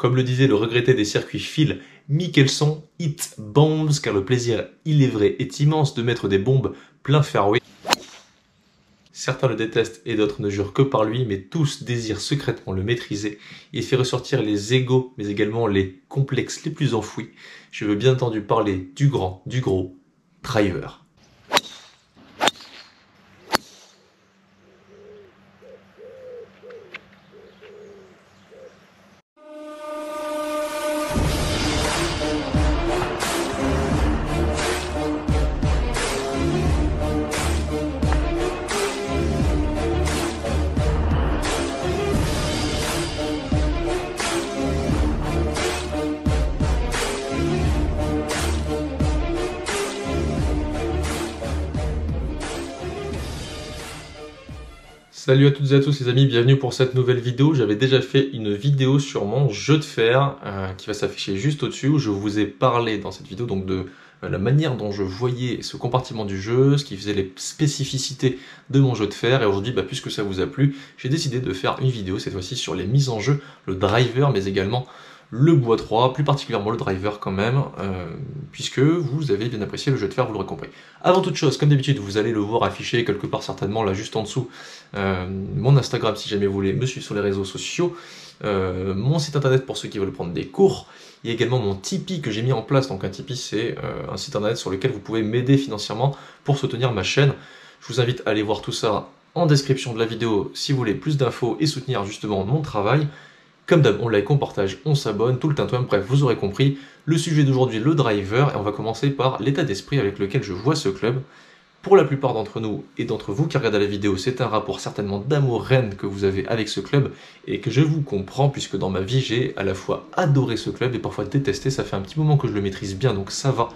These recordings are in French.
Comme le disait le regretté des circuits Phil Mickelson, hit bombs, car le plaisir, il est vrai, est immense de mettre des bombes plein fairway. Certains le détestent et d'autres ne jurent que par lui, mais tous désirent secrètement le maîtriser. Il fait ressortir les égos, mais également les complexes les plus enfouis. Je veux bien entendu parler du grand, du gros driver. Salut à toutes et à tous les amis, bienvenue pour cette nouvelle vidéo. J'avais déjà fait une vidéo sur mon jeu de fer qui va s'afficher juste au-dessus où je vous ai parlé dans cette vidéo donc de la manière dont je voyais ce compartiment du jeu, ce qui faisait les spécificités de mon jeu de fer. Et aujourd'hui, puisque ça vous a plu, j'ai décidé de faire une vidéo cette fois-ci sur les mises en jeu, le driver mais également le bois 3, plus particulièrement le driver quand même, puisque vous avez bien apprécié le jeu de fer, vous l'aurez compris. Avant toute chose, comme d'habitude, vous allez le voir affiché quelque part certainement là juste en dessous, mon Instagram si jamais vous voulez me suivre sur les réseaux sociaux, mon site internet pour ceux qui veulent prendre des cours, il y a également mon Tipeee que j'ai mis en place. Donc un Tipeee c'est un site internet sur lequel vous pouvez m'aider financièrement pour soutenir ma chaîne. Je vous invite à aller voir tout ça en description de la vidéo si vous voulez plus d'infos et soutenir justement mon travail. Comme d'hab, on like, on partage, on s'abonne, tout le tintouin, bref, vous aurez compris. Le sujet d'aujourd'hui, le driver, et on va commencer par l'état d'esprit avec lequel je vois ce club. Pour la plupart d'entre nous et d'entre vous qui regardez la vidéo, c'est un rapport certainement d'amour-haine que vous avez avec ce club et que je vous comprends puisque dans ma vie, j'ai à la fois adoré ce club et parfois détesté. Ça fait un petit moment que je le maîtrise bien, donc ça va.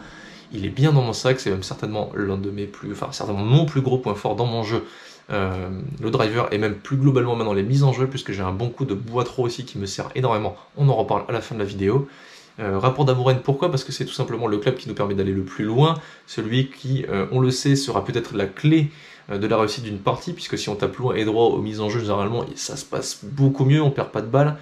Il est bien dans mon sac, c'est même certainement l'un de mes plus, enfin certainement mon plus gros point fort dans mon jeu. Le driver et même plus globalement maintenant les mises en jeu puisque j'ai un bon coup de bois 3 aussi qui me sert énormément, on en reparle à la fin de la vidéo. Rapport d'amour-haine, pourquoi? Parce que c'est tout simplement le club qui nous permet d'aller le plus loin, celui qui, on le sait, sera peut-être la clé de la réussite d'une partie, puisque si on tape loin et droit aux mises en jeu, généralement ça se passe beaucoup mieux, on perd pas de balles.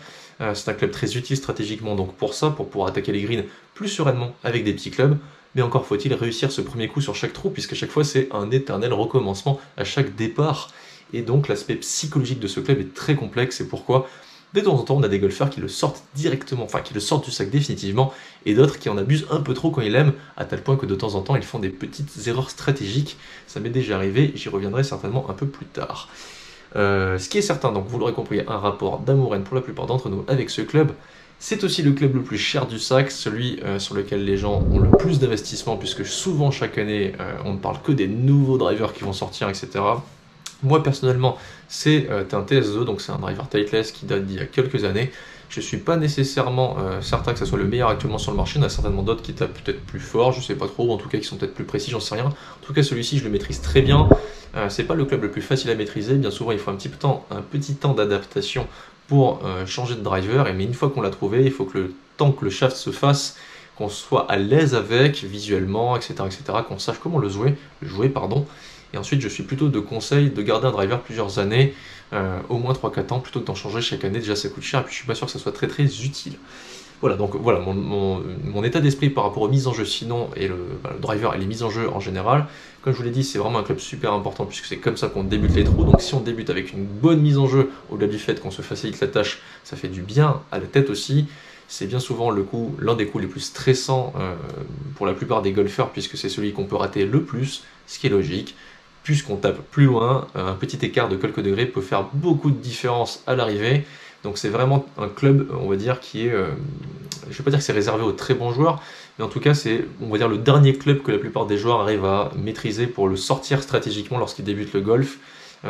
C'est un club très utile stratégiquement donc pour ça, pour pouvoir attaquer les greens plus sereinement avec des petits clubs. Mais encore faut-il réussir ce premier coup sur chaque trou, puisqu'à chaque fois c'est un éternel recommencement à chaque départ. Et donc l'aspect psychologique de ce club est très complexe, c'est pourquoi de temps en temps on a des golfeurs qui le sortent directement, enfin qui le sortent du sac définitivement, et d'autres qui en abusent un peu trop quand ils l'aiment, à tel point que de temps en temps ils font des petites erreurs stratégiques. Ça m'est déjà arrivé, j'y reviendrai certainement un peu plus tard. Ce qui est certain, donc vous l'aurez compris, un rapport d'amour-haine pour la plupart d'entre nous avec ce club. C'est aussi le club le plus cher du sac, celui sur lequel les gens ont le plus d'investissement, puisque souvent chaque année on ne parle que des nouveaux drivers qui vont sortir, etc. Moi personnellement c'est un TS2, donc c'est un driver Titleist qui date d'il y a quelques années. Je ne suis pas nécessairement certain que ce soit le meilleur actuellement sur le marché, il y en a certainement d'autres qui tapent peut-être plus fort, je sais pas trop, ou en tout cas qui sont peut-être plus précis, j'en sais rien. En tout cas celui-ci je le maîtrise très bien, c'est pas le club le plus facile à maîtriser, bien souvent il faut un petit temps d'adaptation pour changer de driver, mais une fois qu'on l'a trouvé, il faut que le temps que le shaft se fasse, qu'on soit à l'aise avec, visuellement, etc., qu'on sache comment le jouer, et ensuite je suis plutôt de conseil de garder un driver plusieurs années, au moins 3-4 ans, plutôt que d'en changer chaque année, déjà ça coûte cher, et puis je suis pas sûr que ça soit très utile. Voilà, donc voilà mon état d'esprit par rapport aux mises en jeu sinon, et le driver et les mises en jeu en général. Comme je vous l'ai dit, c'est vraiment un club super important puisque c'est comme ça qu'on débute les trous. Donc si on débute avec une bonne mise en jeu, au-delà du fait qu'on se facilite la tâche, ça fait du bien à la tête aussi. C'est bien souvent l'un des coups les plus stressants pour la plupart des golfeurs puisque c'est celui qu'on peut rater le plus, ce qui est logique. Puisqu'on tape plus loin, un petit écart de quelques degrés peut faire beaucoup de différence à l'arrivée. Donc c'est vraiment un club, on va dire, qui est, je ne vais pas dire que c'est réservé aux très bons joueurs, mais en tout cas c'est, on va dire, le dernier club que la plupart des joueurs arrivent à maîtriser pour le sortir stratégiquement lorsqu'ils débutent le golf.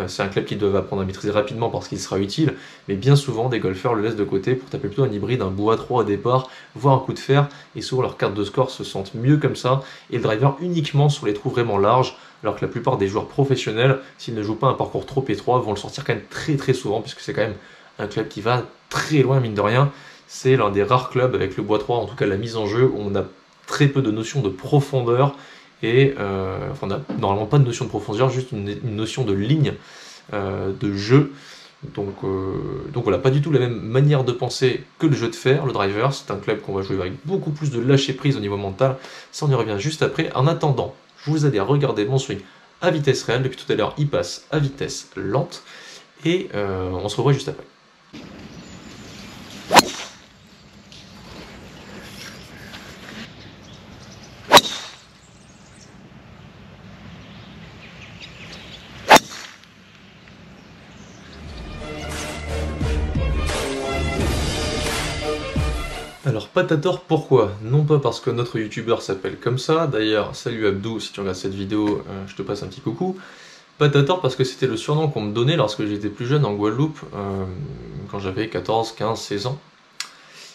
C'est un club qu'ils doivent apprendre à maîtriser rapidement parce qu'il sera utile, mais bien souvent des golfeurs le laissent de côté pour taper plutôt un hybride, un bois 3 au départ, voire un coup de fer, et souvent leur carte de score se sentent mieux comme ça, et le driver uniquement sur les trous vraiment larges, alors que la plupart des joueurs professionnels, s'ils ne jouent pas un parcours trop étroit, vont le sortir quand même très souvent, puisque c'est quand même un club qui va très loin mine de rien. C'est l'un des rares clubs avec le bois 3, en tout cas la mise en jeu, où on a très peu de notion de profondeur, et enfin, on n'a normalement pas de notion de profondeur, juste une notion de ligne de jeu. Donc voilà, pas du tout la même manière de penser que le jeu de fer, le driver. C'est un club qu'on va jouer avec beaucoup plus de lâcher prise au niveau mental. Ça, on y revient juste après. En attendant, vous allez regarder mon swing à vitesse réelle. Depuis tout à l'heure, il passe à vitesse lente. Et on se revoit juste après. Alors Patator, pourquoi? Non pas parce que notre youtubeur s'appelle comme ça, d'ailleurs salut Abdou, si tu regardes cette vidéo, je te passe un petit coucou. Patator parce que c'était le surnom qu'on me donnait lorsque j'étais plus jeune en Guadeloupe, quand j'avais 14, 15, 16 ans.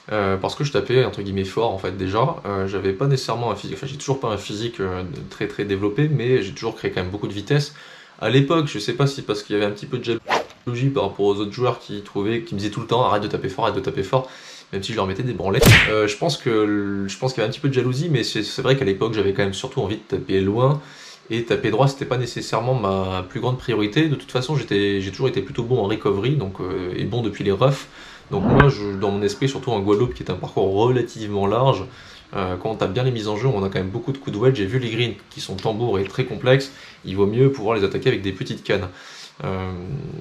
Parce que je tapais entre guillemets fort en fait déjà, j'avais pas nécessairement un physique, enfin j'ai toujours pas un physique très très développé, mais j'ai toujours créé quand même beaucoup de vitesse. À l'époque, je sais pas si parce qu'il y avait un petit peu de jalousie par rapport aux autres joueurs qui me disaient tout le temps arrête de taper fort, arrête de taper fort, même si je leur mettais des branlettes. Je pense qu'il y avait un petit peu de jalousie, mais c'est vrai qu'à l'époque j'avais quand même surtout envie de taper loin, et taper droit c'était pas nécessairement ma plus grande priorité. De toute façon j'ai toujours été plutôt bon en recovery, donc, et bon depuis les roughs. Donc moi, dans mon esprit, surtout en Guadeloupe, qui est un parcours relativement large, quand on tape bien les mises en jeu, on a quand même beaucoup de coups de wedge. J'ai vu les greens qui sont tambours et très complexes, il vaut mieux pouvoir les attaquer avec des petites cannes.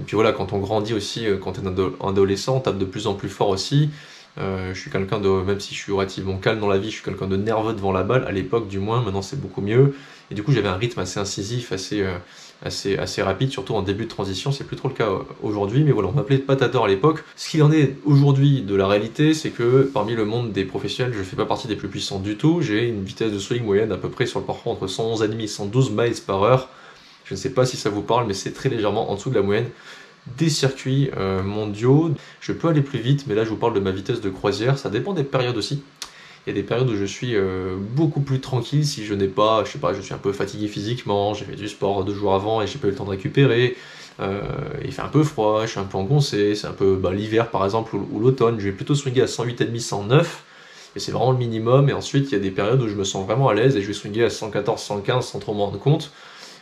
Puis voilà, quand on grandit aussi, quand on est un adolescent, on tape de plus en plus fort aussi. Je suis quelqu'un de, même si je suis relativement calme dans la vie, je suis quelqu'un de nerveux devant la balle, à l'époque du moins, maintenant c'est beaucoup mieux. Et du coup j'avais un rythme assez incisif, assez rapide, surtout en début de transition, c'est plus trop le cas aujourd'hui, mais voilà, on m'appelait Patator à l'époque. Ce qu'il en est aujourd'hui de la réalité, c'est que parmi le monde des professionnels, je ne fais pas partie des plus puissants du tout, j'ai une vitesse de swing moyenne à peu près sur le parcours entre 111,5 et 112 miles par heure. Je ne sais pas si ça vous parle, mais c'est très légèrement en dessous de la moyenne des circuits mondiaux. Je peux aller plus vite, mais là je vous parle de ma vitesse de croisière, ça dépend des périodes aussi. Il y a des périodes où je suis beaucoup plus tranquille si je n'ai pas, je sais pas, je suis un peu fatigué physiquement, j'ai fait du sport 2 jours avant et j'ai pas eu le temps de récupérer, il fait un peu froid, je suis un peu engoncé, c'est un peu l'hiver par exemple ou l'automne, je vais plutôt swinguer à 108,5, 109, et c'est vraiment le minimum. Et ensuite il y a des périodes où je me sens vraiment à l'aise et je vais swinguer à 114, 115 sans trop m'en rendre compte,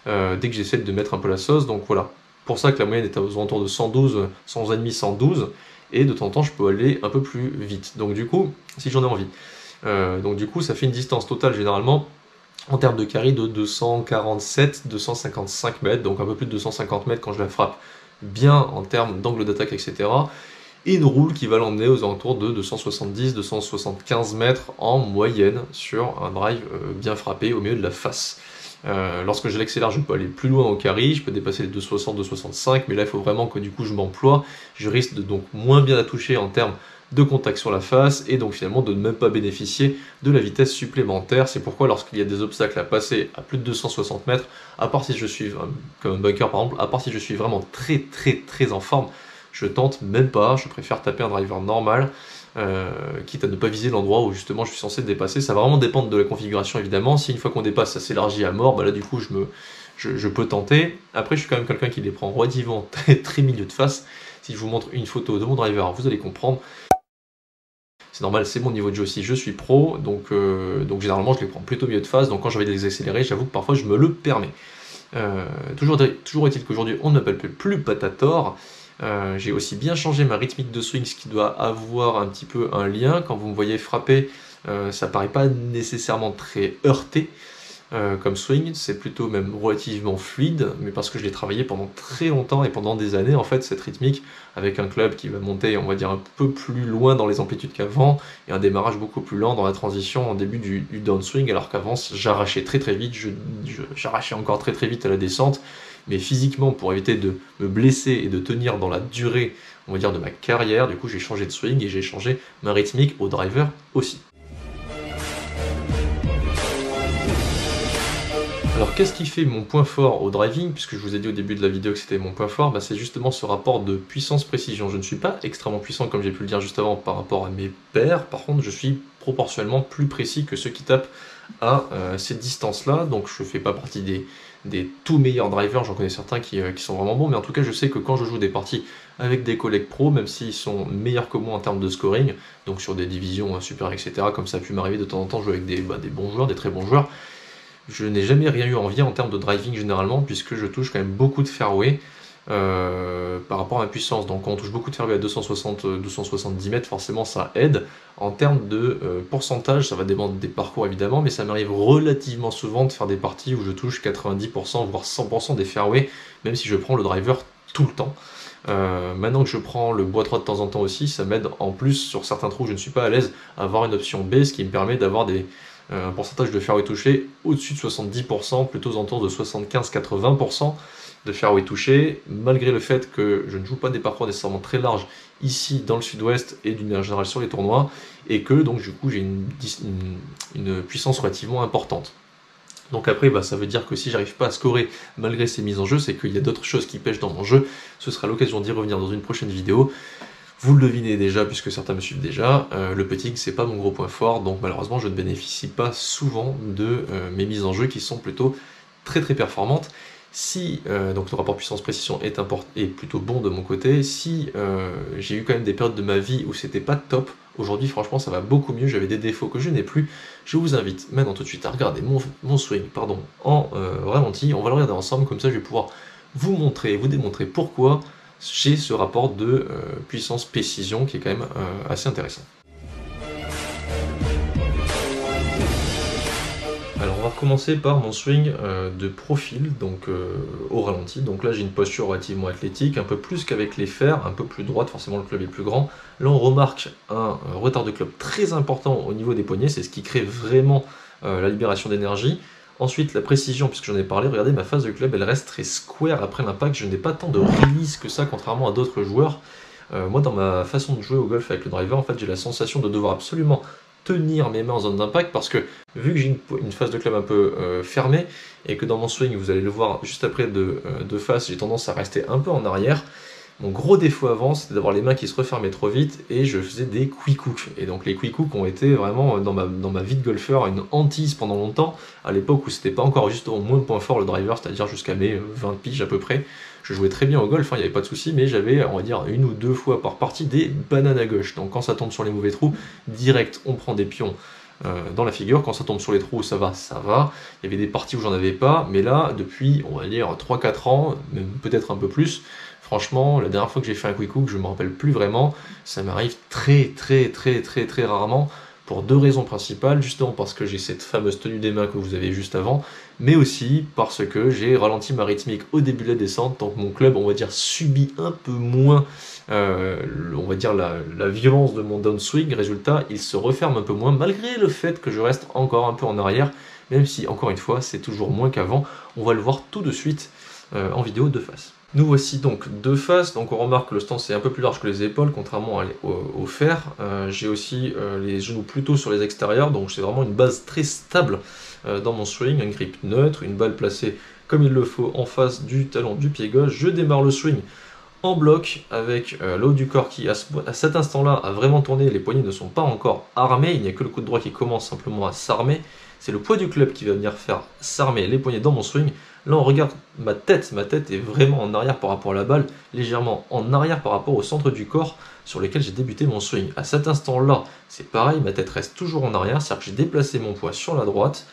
dès que j'essaie de mettre un peu la sauce. Donc voilà, pour ça que la moyenne est aux alentours de 112, 111,5, 112, et de temps en temps je peux aller un peu plus vite, donc du coup, si j'en ai envie. Donc du coup ça fait une distance totale généralement en termes de carry de 247-255 mètres, donc un peu plus de 250 mètres quand je la frappe bien en termes d'angle d'attaque, etc. Et une roule qui va l'emmener aux alentours de 270-275 mètres en moyenne sur un drive bien frappé au milieu de la face. Lorsque je l'accélère, je peux aller plus loin au carry, je peux dépasser les 260-265, mais là il faut vraiment que du coup je m'emploie, je risque de donc moins bien la toucher en termes de contact sur la face, et donc finalement de ne même pas bénéficier de la vitesse supplémentaire. C'est pourquoi lorsqu'il y a des obstacles à passer à plus de 260 mètres, à part si je suis, comme un bunker par exemple, à part si je suis vraiment très en forme, je tente même pas, je préfère taper un driver normal, quitte à ne pas viser l'endroit où justement je suis censé dépasser. Ça va vraiment dépendre de la configuration évidemment. Si une fois qu'on dépasse ça s'élargit à mort, là du coup je peux tenter. Après je suis quand même quelqu'un qui les prend relativement très milieu de face. Si je vous montre une photo de mon driver, vous allez comprendre. C'est normal, c'est mon niveau de jeu aussi, je suis pro, donc généralement je les prends plutôt milieu de face, donc quand j'ai envie de les accélérer, j'avoue que parfois je me le permets. Toujours est-il qu'aujourd'hui on ne m'appelle plus Patator. J'ai aussi bien changé ma rythmique de swing, ce qui doit avoir un petit peu un lien. Quand vous me voyez frapper, ça paraît pas nécessairement très heurté comme swing, c'est plutôt même relativement fluide, mais parce que je l'ai travaillé pendant très longtemps et pendant des années en fait, cette rythmique, avec un club qui va monter, on va dire, un peu plus loin dans les amplitudes qu'avant, et un démarrage beaucoup plus lent dans la transition en début du downswing, alors qu'avant j'arrachais très vite, j'arrachais encore très vite à la descente, mais physiquement, pour éviter de me blesser et de tenir dans la durée, on va dire, de ma carrière, du coup j'ai changé de swing et j'ai changé ma rythmique au driver aussi. Alors qu'est-ce qui fait mon point fort au driving, puisque je vous ai dit au début de la vidéo que c'était mon point fort, c'est justement ce rapport de puissance-précision. Je ne suis pas extrêmement puissant comme j'ai pu le dire juste avant par rapport à mes pairs, par contre je suis proportionnellement plus précis que ceux qui tapent à cette distance-là, donc je ne fais pas partie des tout meilleurs drivers, j'en connais certains qui sont vraiment bons, mais en tout cas je sais que quand je joue des parties avec des collègues pros, même s'ils sont meilleurs que moi en termes de scoring, donc sur des divisions supérieures, etc., comme ça a pu m'arriver de temps en temps jouer avec des bons joueurs, des très bons joueurs, je n'ai jamais rien eu à envier en termes de driving généralement, puisque je touche quand même beaucoup de fairway. par rapport à ma puissance. Donc quand on touche beaucoup de fairway à 260-270 mètres, forcément ça aide. En termes de pourcentage, ça va dépendre des parcours évidemment, mais ça m'arrive relativement souvent de faire des parties où je touche 90% voire 100% des fairways, même si je prends le driver tout le temps. Maintenant que je prends le bois 3 de temps en temps aussi, ça m'aide en plus sur certains trous où je ne suis pas à l'aise à avoir une option B, ce qui me permet d'avoir un pourcentage de fairway touché au-dessus de 70%, plutôt aux alentours de 75-80% de fairway touché, malgré le fait que je ne joue pas des parcours nécessairement très larges ici dans le sud-ouest et d'une manière générale sur les tournois, et que donc du coup j'ai une puissance relativement importante. Donc après, ça veut dire que si j'arrive pas à scorer malgré ces mises en jeu, c'est qu'il y a d'autres choses qui pêchent dans mon jeu. Ce sera l'occasion d'y revenir dans une prochaine vidéo. Vous le devinez déjà, puisque certains me suivent déjà, le putting c'est pas mon gros point fort, donc malheureusement je ne bénéficie pas souvent de mes mises en jeu qui sont plutôt très performantes. Si donc le rapport puissance-précision est plutôt bon de mon côté, si j'ai eu quand même des périodes de ma vie où c'était pas top, aujourd'hui franchement ça va beaucoup mieux, j'avais des défauts que je n'ai plus. Je vous invite maintenant tout de suite à regarder mon swing en ralenti, on va le regarder ensemble, comme ça je vais pouvoir vous montrer, vous démontrer pourquoi j'ai ce rapport de puissance-précision qui est quand même assez intéressant. Alors on va recommencer par mon swing de profil, donc au ralenti. Donc là j'ai une posture relativement athlétique, un peu plus qu'avec les fers, un peu plus droite, forcément le club est plus grand. Là on remarque un retard de club très important au niveau des poignets, c'est ce qui crée vraiment la libération d'énergie. Ensuite la précision, puisque j'en ai parlé, regardez ma phase de club, elle reste très square après l'impact, je n'ai pas tant de release que ça contrairement à d'autres joueurs. Moi dans ma façon de jouer au golf avec le driver, en fait j'ai la sensation de devoir absolument tenir mes mains en zone d'impact parce que vu que j'ai une phase de club un peu fermée et que dans mon swing, vous allez le voir juste après de face, j'ai tendance à rester un peu en arrière. Mon gros défaut avant, c'était d'avoir les mains qui se refermaient trop vite et je faisais des quick hooks. Et donc les quick hooks ont été vraiment dans ma vie de golfeur une hantise pendant longtemps, à l'époque où c'était pas encore juste au moins point fort le driver, c'est-à-dire jusqu'à mes 20 piges à peu près. Je jouais très bien au golf, il n'y avait pas de souci, mais j'avais, on va dire, une ou deux fois par partie des bananes à gauche. Donc quand ça tombe sur les mauvais trous, direct, on prend des pions dans la figure. Quand ça tombe sur les trous, ça va, ça va. Il y avait des parties où j'en avais pas, mais là, depuis, on va dire, 3-4 ans, même peut-être un peu plus, franchement, la dernière fois que j'ai fait un quick hook, je ne me rappelle plus vraiment, ça m'arrive très rarement, pour deux raisons principales, justement parce que j'ai cette fameuse tenue des mains que vous avez juste avant, mais aussi parce que j'ai ralenti ma rythmique au début de la descente, donc mon club, on va dire, subit un peu moins, on va dire, la violence de mon downswing. Résultat, il se referme un peu moins, malgré le fait que je reste encore un peu en arrière, même si, encore une fois, c'est toujours moins qu'avant. On va le voir tout de suite en vidéo de face. Nous voici donc de face, donc on remarque que le stance est un peu plus large que les épaules, contrairement au fer. J'ai aussi les genoux plutôt sur les extérieurs, donc c'est vraiment une base très stable dans mon swing, un grip neutre, une balle placée comme il le faut en face du talon du pied gauche. Je démarre le swing en bloc avec le haut du corps qui à cet instant-là a vraiment tourné, les poignets ne sont pas encore armés, il n'y a que le coup de droit qui commence simplement à s'armer. C'est le poids du club qui va venir faire s'armer les poignets dans mon swing. Là on regarde ma tête est vraiment en arrière par rapport à la balle, légèrement en arrière par rapport au centre du corps sur lequel j'ai débuté mon swing. À cet instant-là, c'est pareil, ma tête reste toujours en arrière, c'est-à-dire que j'ai déplacé mon poids sur la droite,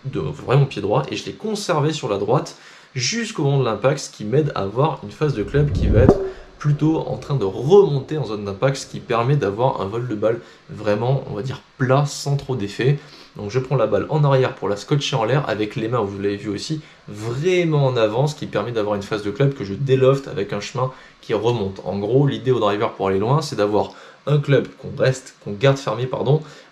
vraiment pied droit, et je l'ai conservé sur la droite jusqu'au moment de l'impact, ce qui m'aide à avoir une phase de club qui va être plutôt en train de remonter en zone d'impact, ce qui permet d'avoir un vol de balle vraiment, on va dire, plat, sans trop d'effet. Donc je prends la balle en arrière pour la scotcher en l'air, avec les mains, vous l'avez vu aussi, vraiment en avant, ce qui permet d'avoir une phase de club que je délofte avec un chemin qui remonte. En gros, l'idée au driver pour aller loin, c'est d'avoir un club qu'on garde fermé,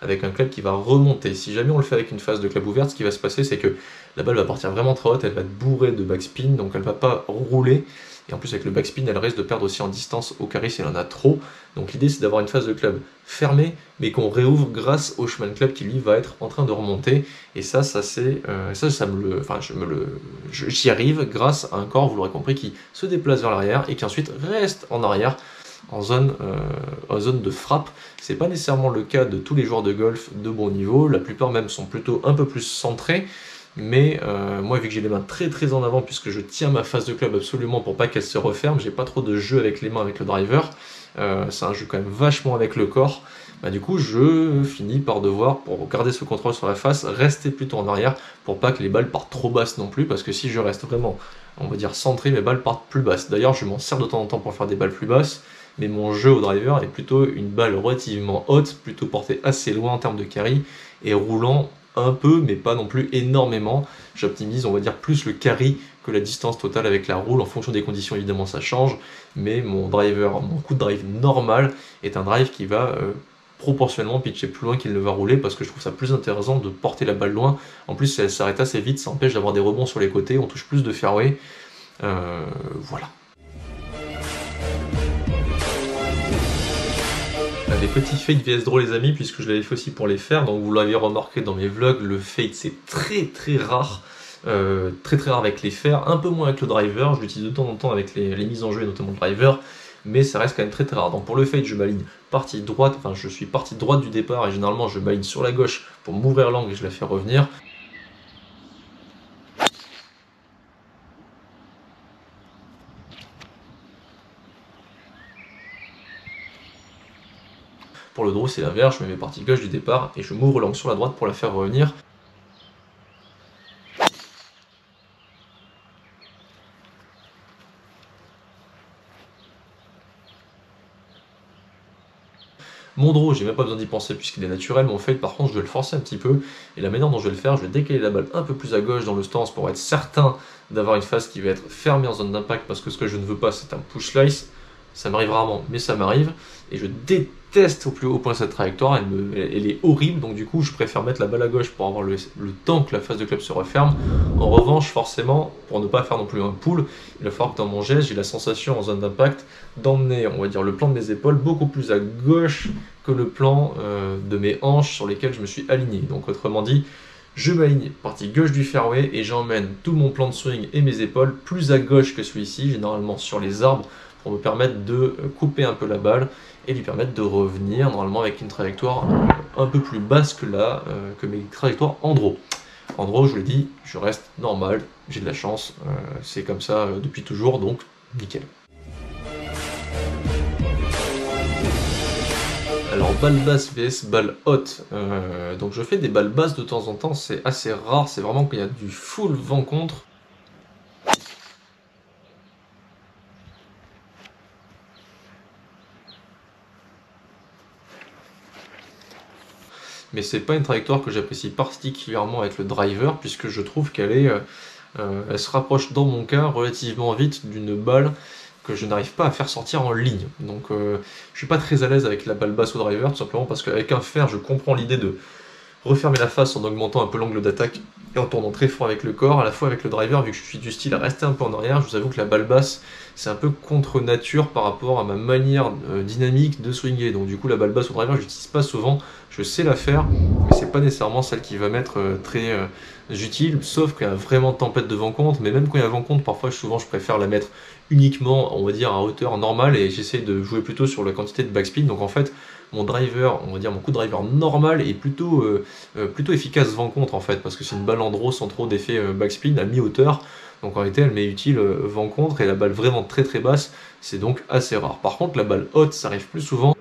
avec un club qui va remonter. Si jamais on le fait avec une phase de club ouverte, ce qui va se passer, c'est que la balle va partir vraiment très haute, elle va être bourrée de backspin, donc elle ne va pas rouler. Et en plus avec le backspin, elle risque de perdre aussi en distance au carré si elle en a trop. Donc l'idée c'est d'avoir une phase de club fermée, mais qu'on réouvre grâce au chemin de club qui lui va être en train de remonter. Et ça c'est, j'y arrive grâce à un corps, vous l'aurez compris, qui se déplace vers l'arrière et qui ensuite reste en arrière en zone de frappe. C'est pas nécessairement le cas de tous les joueurs de golf de bon niveau. La plupart même sont plutôt un peu plus centrés. Mais moi, vu que j'ai les mains très en avant, puisque je tiens ma phase de club absolument pour pas qu'elle se referme, j'ai pas trop de jeu avec les mains avec le driver. C'est un jeu quand même vachement avec le corps. bah du coup je finis par devoir, pour garder ce contrôle sur la face, rester plutôt en arrière pour pas que les balles partent trop basses non plus, parce que si je reste vraiment, on va dire centré, mes balles partent plus basses. D'ailleurs je m'en sers de temps en temps pour faire des balles plus basses, mais mon jeu au driver est plutôt une balle relativement haute, plutôt portée assez loin en termes de carry, et roulant un peu, mais pas non plus énormément. J'optimise, on va dire, plus le carry que la distance totale avec la roule. En fonction des conditions, évidemment, ça change, mais mon driver, mon coup de drive normal est un drive qui va proportionnellement pitcher plus loin qu'il ne va rouler, parce que je trouve ça plus intéressant de porter la balle loin. En plus, elle s'arrête assez vite, ça empêche d'avoir des rebonds sur les côtés, on touche plus de fairway. Voilà. Des petits fades vs draw les amis, puisque je l'avais fait aussi pour les faire, donc vous l'avez remarqué dans mes vlogs, le fade c'est très rare, très rare avec les fers, un peu moins avec le driver, je l'utilise de temps en temps avec les mises en jeu et notamment le driver, mais ça reste quand même très rare. Donc pour le fade je m'aligne partie droite, enfin je suis partie droite du départ et généralement je m'aligne sur la gauche pour m'ouvrir l'angle et je la fais revenir. Pour le draw c'est l'inverse, je me mets partie gauche du départ et je m'ouvre l'angle sur la droite pour la faire revenir. Mon draw, j'ai même pas besoin d'y penser puisqu'il est naturel, mon fade par contre je dois le forcer un petit peu, et la manière dont je vais le faire, je vais décaler la balle un peu plus à gauche dans le stance pour être certain d'avoir une face qui va être fermée en zone d'impact, parce que ce que je ne veux pas c'est un push slice, ça m'arrive rarement mais ça m'arrive, et je déteste au plus haut point cette trajectoire, elle est horrible, donc du coup je préfère mettre la balle à gauche pour avoir le temps que la face de club se referme. En revanche forcément, pour ne pas faire non plus un pull, il va falloir que dans mon geste j'ai la sensation en zone d'impact d'emmener, on va dire, le plan de mes épaules beaucoup plus à gauche que le plan de mes hanches sur lesquelles je me suis aligné. Donc autrement dit, je m'aligne partie gauche du fairway et j'emmène tout mon plan de swing et mes épaules plus à gauche que celui-ci, généralement sur les arbres, pour me permettre de couper un peu la balle et lui permettre de revenir normalement avec une trajectoire un peu plus basse que mes trajectoires en draw. En draw, je vous l'ai dit, je reste normal, j'ai de la chance, c'est comme ça depuis toujours, donc nickel. Alors balle basse vs balle haute, donc je fais des balles basses de temps en temps, c'est assez rare, c'est vraiment qu'il y a du full vent contre. Mais c'est pas une trajectoire que j'apprécie particulièrement avec le driver, puisque je trouve qu'elle elle se rapproche dans mon cas relativement vite d'une balle que je n'arrive pas à faire sortir en ligne. Donc je suis pas très à l'aise avec la balle basse au driver, tout simplement parce qu'avec un fer, je comprends l'idée de refermer la face en augmentant un peu l'angle d'attaque et en tournant très fort avec le corps. À la fois avec le driver, vu que je suis du style à rester un peu en arrière, je vous avoue que la balle basse, c'est un peu contre nature par rapport à ma manière dynamique de swinger. Donc du coup, la balle basse au driver, je l'utilise pas souvent, je sais la faire, mais c'est pas nécessairement celle qui va m'être très utile, sauf qu'il y a vraiment tempête de vent contre. Mais même quand il y a vent contre, parfois souvent je préfère la mettre uniquement, on va dire, à hauteur normale, et j'essaie de jouer plutôt sur la quantité de backspin. Donc en fait, mon driver, on va dire mon coup de driver normal est plutôt efficace vent contre en fait, parce que c'est une balle en draw sans trop d'effet backspin à mi-hauteur. Donc en réalité elle m'est utile vent contre, et la balle vraiment très basse, c'est donc assez rare. Par contre la balle haute, ça arrive plus souvent.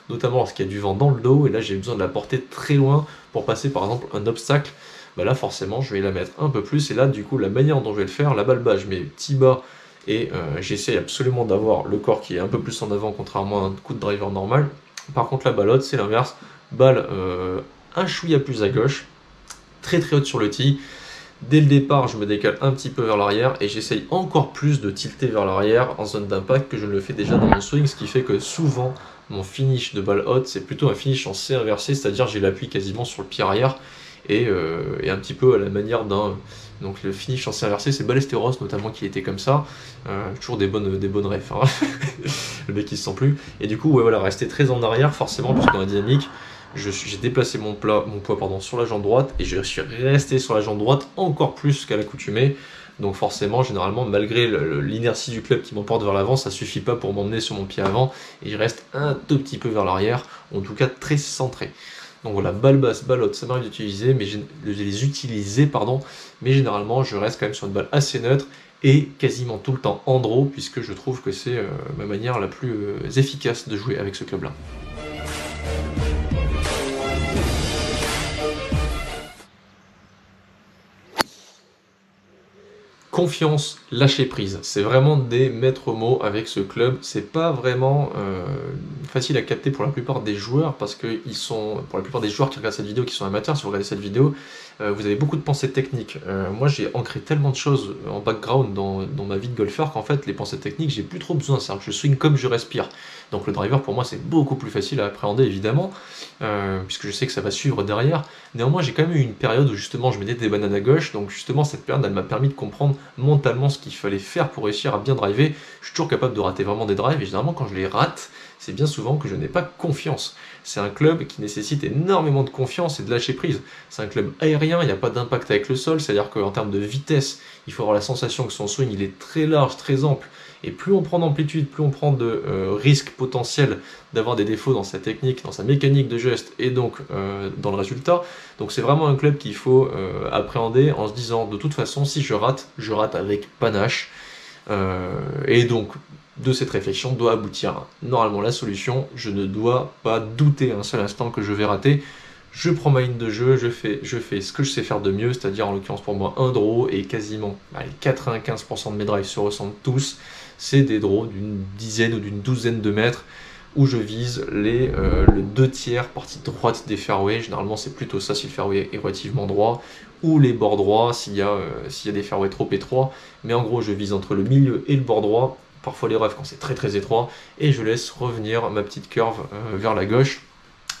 Notamment lorsqu'il y a du vent dans le dos, et là j'ai besoin de la porter très loin pour passer par exemple un obstacle. Bah là forcément je vais la mettre un peu plus, et là du coup la manière dont je vais le faire, la balle bas je mets petit bas, et j'essaye absolument d'avoir le corps qui est un peu plus en avant, contrairement à un coup de driver normal. Par contre la balle haute c'est l'inverse, balle un chouïa plus à gauche, très haute sur le tee. Dès le départ, je me décale un petit peu vers l'arrière et j'essaye encore plus de tilter vers l'arrière en zone d'impact que je ne le fais déjà dans mon swing, ce qui fait que souvent mon finish de balle haute c'est plutôt un finish en C inversé, c'est-à-dire j'ai l'appui quasiment sur le pied arrière, et un petit peu à la manière d'un... Donc le finish en C inversé, c'est Ballesteros notamment qui était comme ça, toujours des bonnes refs, hein. Le mec il se sent plus, et du coup ouais, voilà, rester très en arrière forcément, puisque dans la dynamique, j'ai déplacé mon poids sur la jambe droite, et je suis resté sur la jambe droite encore plus qu'à l'accoutumée. Donc forcément, généralement, malgré l'inertie du club qui m'emporte vers l'avant, ça suffit pas pour m'emmener sur mon pied avant, et je reste un tout petit peu vers l'arrière, en tout cas très centré. Donc voilà, balle basse, balle haute, ça m'arrive d'utiliser, mais généralement je reste quand même sur une balle assez neutre et quasiment tout le temps en draw, puisque je trouve que c'est ma manière la plus efficace de jouer avec ce club-là. Confiance, lâcher prise, c'est vraiment des maîtres mots avec ce club. C'est pas vraiment facile à capter pour la plupart des joueurs, parce que pour la plupart des joueurs qui regardent cette vidéo, qui sont amateurs, si vous regardez cette vidéo, vous avez beaucoup de pensées techniques. Moi j'ai ancré tellement de choses en background dans ma vie de golfeur qu'en fait les pensées techniques j'ai plus trop besoin, c'est-à-dire que je swing comme je respire. Donc le driver pour moi c'est beaucoup plus facile à appréhender évidemment, puisque je sais que ça va suivre derrière. Néanmoins j'ai quand même eu une période où justement je mettais des bananes à gauche, donc justement cette période elle m'a permis de comprendre mentalement ce qu'il fallait faire pour réussir à bien driver. Je suis toujours capable de rater vraiment des drives, et généralement quand je les rate, c'est bien souvent que je n'ai pas confiance. C'est un club qui nécessite énormément de confiance et de lâcher prise. C'est un club aérien, il n'y a pas d'impact avec le sol, c'est-à-dire qu'en termes de vitesse, il faut avoir la sensation que son swing il est très large, très ample, et plus on prend d'amplitude, plus on prend de risques potentiels d'avoir des défauts dans sa technique, dans sa mécanique de geste, et donc dans le résultat. Donc c'est vraiment un club qu'il faut appréhender en se disant, de toute façon, si je rate avec panache. Et donc, de cette réflexion doit aboutir normalement la solution. Je ne dois pas douter un seul instant que je vais rater. Je prends ma ligne de jeu, je fais ce que je sais faire de mieux, c'est-à-dire en l'occurrence pour moi un draw, et quasiment 95% de mes drives se ressemblent tous. C'est des draws d'une dizaine ou d'une douzaine de mètres où je vise le 2/3 partie droite des fairways. Généralement c'est plutôt ça si le fairway est relativement droit, ou les bords droits s'il y a des fairways trop étroits. Mais en gros je vise entre le milieu et le bord droit, parfois les rough quand c'est très très étroit, et je laisse revenir ma petite curve vers la gauche.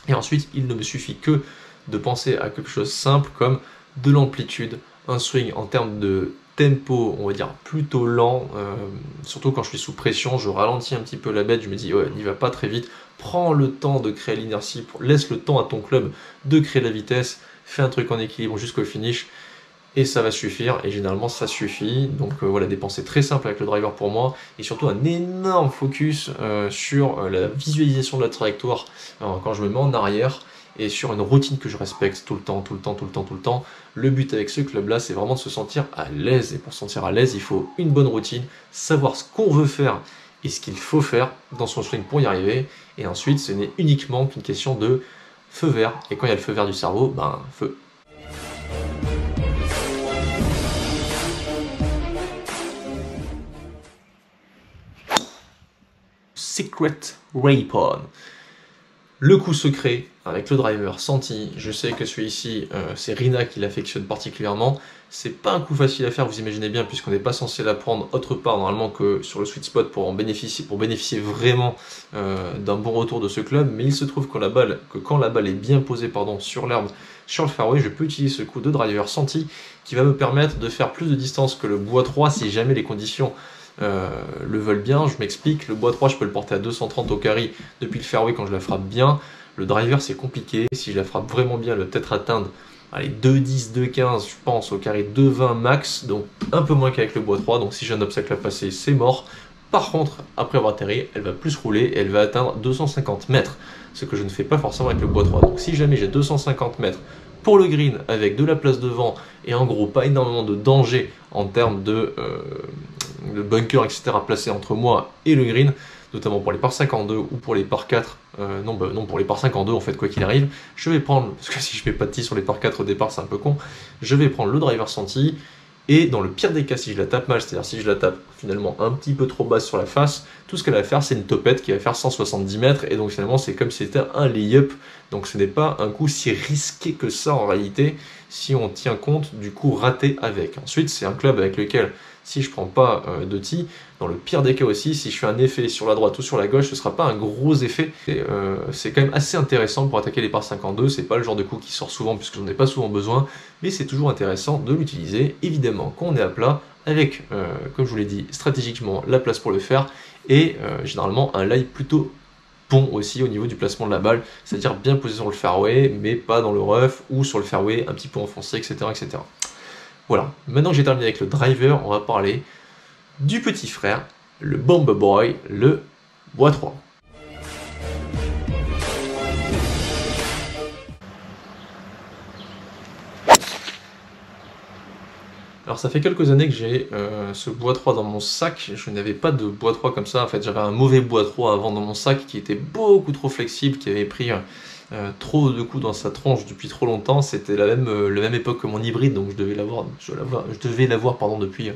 Et ensuite il ne me suffit que de penser à quelque chose simple comme de l'amplitude, un swing en termes de tempo, on va dire plutôt lent, surtout quand je suis sous pression, je ralentis un petit peu la bête, je me dis ouais, n'y va pas très vite, prends le temps de créer l'inertie, laisse le temps à ton club de créer la vitesse, fais un truc en équilibre jusqu'au finish, et ça va suffire, et généralement ça suffit. Donc voilà, des pensées très simples avec le driver pour moi, et surtout un énorme focus sur la visualisation de la trajectoire quand je me mets en arrière, et sur une routine que je respecte tout le temps, tout le temps, tout le temps, tout le temps. Le but avec ce club-là, c'est vraiment de se sentir à l'aise, et pour se sentir à l'aise, il faut une bonne routine, savoir ce qu'on veut faire et ce qu'il faut faire dans son swing pour y arriver, et ensuite ce n'est uniquement qu'une question de feu vert, et quand il y a le feu vert du cerveau, ben feu. Secret Raypon. Le coup secret avec le driver senti, je sais que celui-ci, c'est Rina qui l'affectionne particulièrement. C'est pas un coup facile à faire, vous imaginez bien, puisqu'on n'est pas censé la prendre autre part normalement que sur le sweet spot pour bénéficier vraiment d'un bon retour de ce club. Mais il se trouve que quand la balle est bien posée sur l'herbe, sur le fairway, je peux utiliser ce coup de driver senti qui va me permettre de faire plus de distance que le bois 3 si jamais les conditions le veulent bien. Je m'explique, le bois 3 je peux le porter à 230 au carry depuis le fairway quand je la frappe bien. Le driver c'est compliqué, si je la frappe vraiment bien, elle va peut-être atteindre 2,10, 2,15 je pense au carré, 2,20 max, donc un peu moins qu'avec le bois 3, donc si j'ai un obstacle à passer c'est mort. Par contre, après avoir atterri, elle va plus rouler et elle va atteindre 250 mètres, ce que je ne fais pas forcément avec le bois 3. Donc si jamais j'ai 250 mètres pour le green avec de la place devant et en gros pas énormément de danger en termes de bunker etc placé entre moi et le green, notamment pour les par 5 en 2 ou pour les par 4, non pour les par 5 en 2 en fait quoi qu'il arrive, je vais prendre, parce que si je fais pas de tee sur les par 4 au départ c'est un peu con, je vais prendre le driver senti, et dans le pire des cas si je la tape mal, c'est-à-dire si je la tape finalement un petit peu trop basse sur la face, tout ce qu'elle va faire c'est une topette qui va faire 170 mètres, et donc finalement c'est comme si c'était un lay-up, donc ce n'est pas un coup si risqué que ça en réalité, si on tient compte du coup raté avec. Ensuite c'est un club avec lequel si je prends pas de tee, dans le pire des cas aussi, si je fais un effet sur la droite ou sur la gauche, ce sera pas un gros effet. C'est quand même assez intéressant pour attaquer les par 52, c'est pas le genre de coup qui sort souvent puisque j'en ai pas souvent besoin, mais c'est toujours intéressant de l'utiliser, évidemment quand on est à plat, avec, comme je vous l'ai dit, stratégiquement la place pour le faire, et généralement un lie plutôt bon aussi au niveau du placement de la balle, c'est-à-dire bien posé sur le fairway, mais pas dans le rough, ou sur le fairway un petit peu enfoncé, etc. etc. Voilà, maintenant que j'ai terminé avec le driver, on va parler du petit frère, le Bomber Boy, le bois 3. Alors ça fait quelques années que j'ai ce bois 3 dans mon sac, je n'avais pas de bois 3 comme ça, en fait j'avais un mauvais bois 3 avant dans mon sac qui était beaucoup trop flexible, qui avait pris trop de coups dans sa tronche depuis trop longtemps, c'était la même époque que mon hybride, donc je devais l'avoir pardon, depuis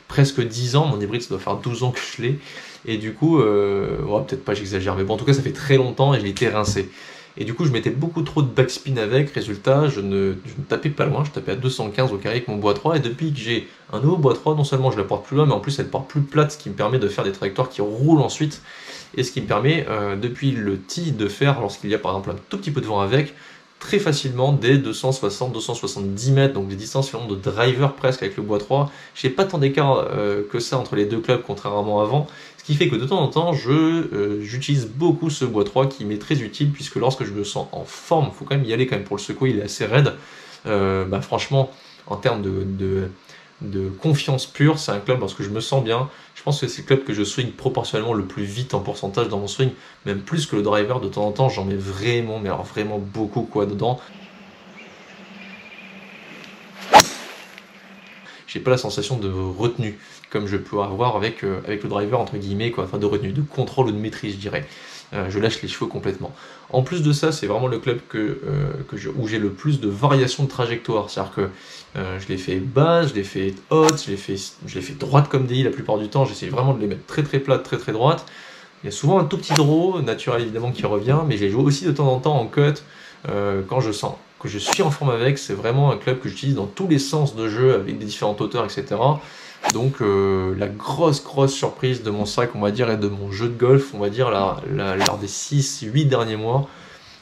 presque 10 ans, mon hybride ça doit faire 12 ans que je l'ai, et du coup, ouais, peut-être pas j'exagère, mais bon en tout cas ça fait très longtemps et je l'ai été rincé. Et du coup, je mettais beaucoup trop de backspin avec, résultat, je ne tapais pas loin, je tapais à 215 au carré avec mon bois 3, et depuis que j'ai un nouveau bois 3, non seulement je la porte plus loin, mais en plus elle part plus plate, ce qui me permet de faire des trajectoires qui roulent ensuite, et ce qui me permet, depuis le tee, de faire, lorsqu'il y a par exemple un tout petit peu de vent avec, très facilement des 260-270 mètres, donc des distances finalement de driver presque avec le bois 3. Je n'ai pas tant d'écart que ça entre les deux clubs, contrairement à avant, ce qui fait que de temps en temps, j'utilise beaucoup ce bois 3 qui m'est très utile, puisque lorsque je me sens en forme, il faut quand même y aller quand même pour le secouer, il est assez raide. Franchement, en termes de confiance pure, c'est un club parce que je me sens bien. Je pense que c'est le club que je swing proportionnellement le plus vite en pourcentage dans mon swing, même plus que le driver. De temps en temps, j'en mets vraiment, mais alors vraiment beaucoup quoi dedans. J'ai pas la sensation de retenue comme je peux avoir avec le driver entre guillemets quoi, enfin de retenue, de contrôle ou de maîtrise je dirais. Je lâche les cheveux complètement. En plus de ça, c'est vraiment le club où j'ai le plus de variations de trajectoire. C'est-à-dire que je l'ai fait basse, je l'ai fait haute, je l'ai fait droite comme DI la plupart du temps. J'essaie vraiment de les mettre très très plates, très très droites. Il y a souvent un tout petit draw naturel évidemment qui revient, mais je les joue aussi de temps en temps en cut quand je sens que je suis en forme avec. C'est vraiment un club que j'utilise dans tous les sens de jeu avec des différentes hauteurs, etc. Donc la grosse surprise de mon sac, on va dire, et de mon jeu de golf, on va dire, lors des 6-8 derniers mois,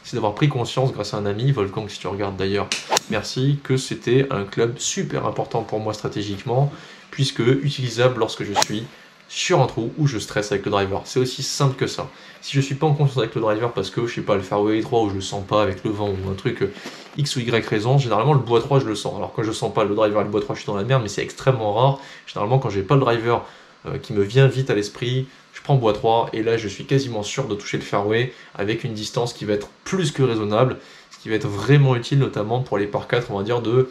c'est d'avoir pris conscience, grâce à un ami, Volcom, si tu regardes d'ailleurs, merci, que c'était un club super important pour moi stratégiquement, puisque utilisable lorsque je suis sur un trou où je stresse avec le driver. C'est aussi simple que ça. Si je suis pas en confiance avec le driver parce que je sais pas, le fairway 3 ou je le sens pas avec le vent ou un truc X ou Y raison, généralement le bois 3 je le sens. Alors quand je sens pas le driver et le bois 3 je suis dans la merde, mais c'est extrêmement rare. Généralement quand j'ai pas le driver qui me vient vite à l'esprit, je prends bois 3 et là je suis quasiment sûr de toucher le fairway avec une distance qui va être plus que raisonnable, ce qui va être vraiment utile notamment pour les par 4 on va dire de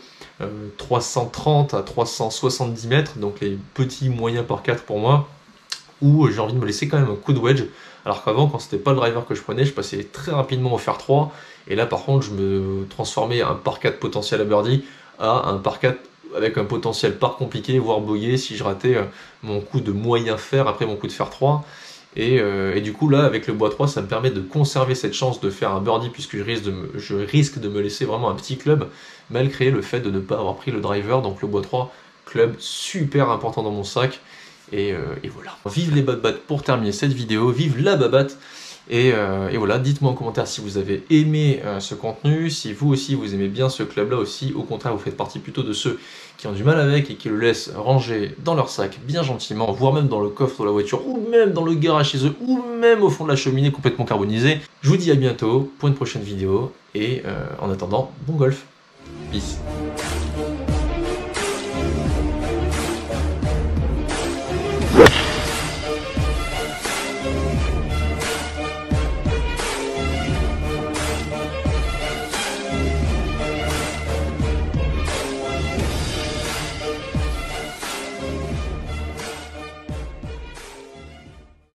330 à 370 mètres, donc les petits moyens par 4 pour moi, où j'ai envie de me laisser quand même un coup de wedge, alors qu'avant quand c'était pas le driver que je prenais, je passais très rapidement au fer 3, et là par contre je me transformais un par 4 potentiel à birdie à un par 4 avec un potentiel par compliqué, voire bogué si je ratais mon coup de moyen fer après mon coup de fer 3. Et du coup là avec le bois 3 ça me permet de conserver cette chance de faire un birdie, puisque je risque de me laisser vraiment un petit club malgré le fait de ne pas avoir pris le driver. Donc le bois 3, club super important dans mon sac, et voilà. Vive les babattes pour terminer cette vidéo, vive la babatte. Et voilà, dites-moi en commentaire si vous avez aimé ce contenu, si vous aussi vous aimez bien ce club là aussi, au contraire vous faites partie plutôt de ceux qui ont du mal avec et qui le laissent ranger dans leur sac bien gentiment, voire même dans le coffre de la voiture, ou même dans le garage chez eux, ou même au fond de la cheminée complètement carbonisée. Je vous dis à bientôt pour une prochaine vidéo, et en attendant, bon golf. Peace.